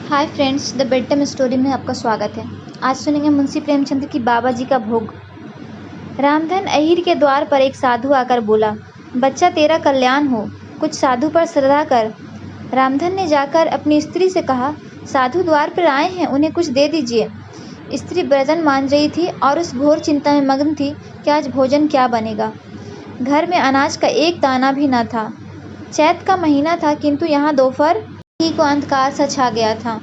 Hi friends, the bed time story में आपका स्वागत है। आज सुनेंगे मुंशी प्रेमचंद की बाबा जी का भोग। रामधन अहीर के द्वार पर एक साधु आकर बोला, बच्चा तेरा कल्याण हो, कुछ साधु पर श्रद्धा कर। रामधन ने जाकर अपनी स्त्री से कहा, साधु द्वार पर आए हैं, उन्हें कुछ दे दीजिए। स्त्री बर्तन मांज रही थी और उस घोर चिंता में मग्न थी कि आज भोजन क्या बनेगा। घर में अनाज का एक दाना भी न था। चैत का महीना था, किंतु यहाँ दोपहर ही को अंधकार सा छा गया था।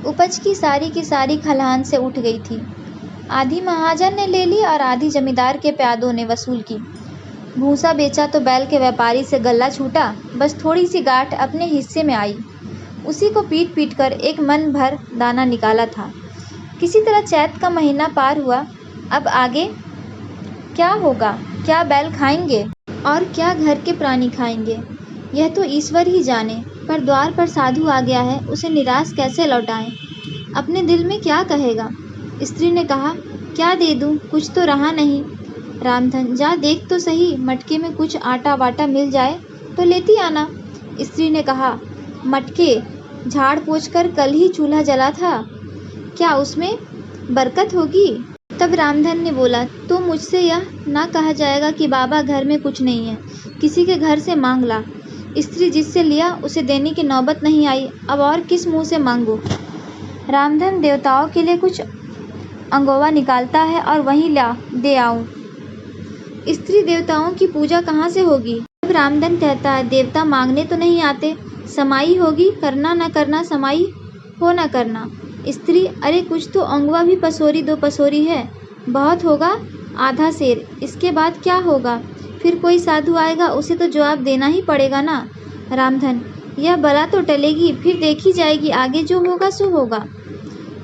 उपज की सारी खलिहान से उठ गई थी। आधी महाजन ने ले ली और आधी जमींदार के प्यादों ने वसूल की। भूसा बेचा तो बैल के व्यापारी से गल्ला छूटा, बस थोड़ी सी गांठ अपने हिस्से में आई। उसी को पीट पीट कर एक मन भर दाना निकाला था। किसी तरह चैत का महीना पार हुआ। अब आगे क्या होगा? क्या बैल खाएंगे और क्या घर के प्राणी खाएंगे, यह तो ईश्वर ही जाने। पर द्वार पर साधु आ गया है, उसे निराश कैसे लौटाएं? अपने दिल में क्या कहेगा? स्त्री ने कहा, क्या दे दूं, कुछ तो रहा नहीं। रामधन, जा देख तो सही, मटके में कुछ आटा वाटा मिल जाए तो लेती आना। स्त्री ने कहा, मटके झाड़ पोंछ कर कल ही चूल्हा जला था, क्या उसमें बरकत होगी? तब रामधन ने बोला, तो मुझसे यह ना कहा जाएगा कि बाबा घर में कुछ नहीं है, किसी के घर से मांग ला। स्त्री जिससे लिया उसे देने की नौबत नहीं आई, अब और किस मुंह से मांगू? रामधन देवताओं के लिए कुछ अंगोवा निकालता है और वहीं ला दे आऊं। स्त्री देवताओं की पूजा कहाँ से होगी? तब रामधन कहता है, देवता मांगने तो नहीं आते, समाई होगी, करना न करना, समाई हो न करना। स्त्री, अरे कुछ तो अंगवा भी पसोरी दो पसोरी है, बहुत होगा आधा सेर, इसके बाद क्या होगा? फिर कोई साधु आएगा, उसे तो जवाब देना ही पड़ेगा ना। रामधन, यह बला तो टलेगी, फिर देखी जाएगी, आगे जो होगा सो होगा।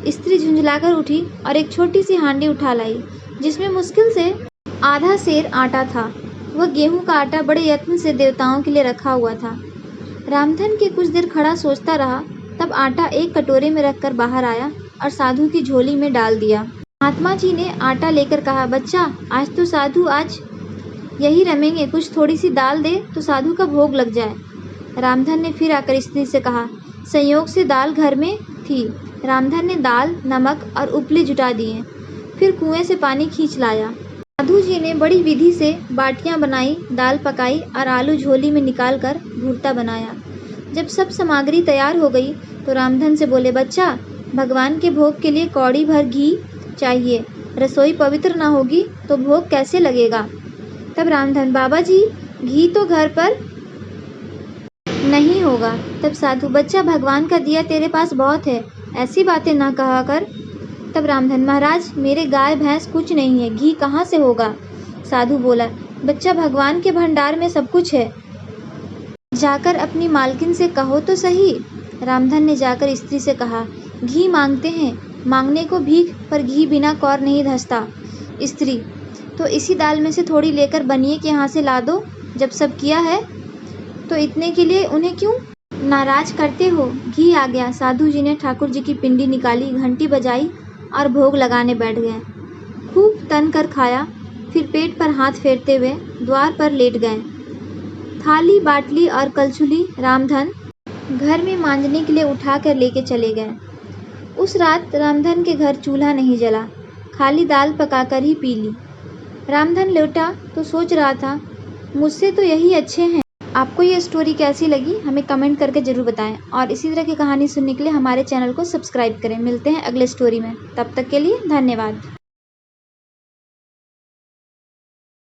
स्त्री झुंझलाकर उठी और एक छोटी सी हांडी उठा लाई, जिसमें मुश्किल से आधा सेर आटा था। वह गेहूं का आटा बड़े यत्न से देवताओं के लिए रखा हुआ था। रामधन के कुछ देर खड़ा सोचता रहा, तब आटा एक कटोरे में रखकर बाहर आया और साधु की झोली में डाल दिया। महात्मा जी ने आटा लेकर कहा, बच्चा आज तो साधु आज यही रमेंगे, कुछ थोड़ी सी दाल दे तो साधु का भोग लग जाए। रामधन ने फिर आकर स्त्री से कहा, संयोग से दाल घर में थी। रामधन ने दाल, नमक और उपले जुटा दिए, फिर कुएं से पानी खींच लाया। साधु जी ने बड़ी विधि से बाटियां बनाई, दाल पकाई और आलू झोली में निकालकर भूरता बनाया। जब सब सामग्री तैयार हो गई तो रामधन से बोले, बच्चा भगवान के भोग के लिए कौड़ी भर घी चाहिए, रसोई पवित्र ना होगी तो भोग कैसे लगेगा? तब रामधन, बाबा जी घी तो घर पर नहीं होगा। तब साधु, बच्चा भगवान का दिया तेरे पास बहुत है, ऐसी बातें ना कहा कर। तब रामधन, महाराज मेरे गाय भैंस कुछ नहीं है, घी कहाँ से होगा? साधु बोला, बच्चा भगवान के भंडार में सब कुछ है, जाकर अपनी मालकिन से कहो तो सही। रामधन ने जाकर स्त्री से कहा, घी मांगते हैं, मांगने को भीख, पर घी बिना कौर नहीं धंसता। स्त्री, तो इसी दाल में से थोड़ी लेकर बनिए के यहाँ से ला दो। जब सब किया है तो इतने के लिए उन्हें क्यों नाराज करते हो? घी आ गया। साधु जी ने ठाकुर जी की पिंडी निकाली, घंटी बजाई और भोग लगाने बैठ गए। खूब तन कर खाया, फिर पेट पर हाथ फेरते हुए द्वार पर लेट गए। थाली, बाटली और कलछुली रामधन घर में मांजने के लिए उठा कर लेके चले गए। उस रात रामधन के घर चूल्हा नहीं जला, खाली दाल पकाकर ही पी ली। रामधन लौटा तो सोच रहा था, मुझसे तो यही अच्छे हैं। आपको ये स्टोरी कैसी लगी हमें कमेंट करके ज़रूर बताएं और इसी तरह की कहानी सुनने के लिए हमारे चैनल को सब्सक्राइब करें। मिलते हैं अगले स्टोरी में, तब तक के लिए धन्यवाद।